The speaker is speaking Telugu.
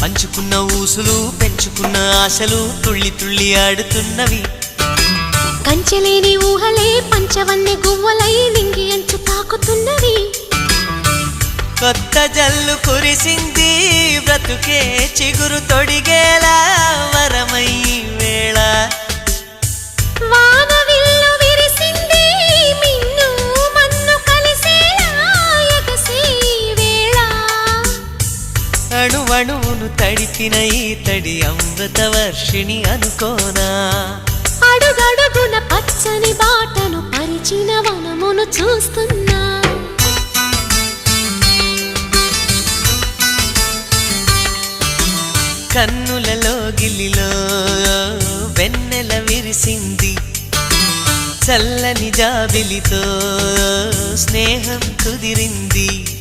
పంచుకున్న ఊసులు పెంచుకున్న ఆశలు తుళ్ళి తుళ్ళి ఆడుతున్నవి. కంచెలేని ఊహలే పంచవన్నె గువ్వలై నింగి అంచు తాకుతున్నవి. కొత్త జల్లు కురిసింది బ్రతుకే చిగురు తొడిగేలా వరమై వేళ. వానవిల్లు విరిసింది మిన్ను మన్ను కలిసేలా ఎగసే వేళ. అణువణువును తడిపిన ఈ తడి అమృత వర్షిణి అనుకోనా. అడుగడుగున పచ్చని బాటను పరిచిన వనమును చూస్తున్నా. కన్నులలో గిల్లిలో వెన్నెల విరిసింది. చల్లని జాబిలితో స్నేహం కుదిరింది.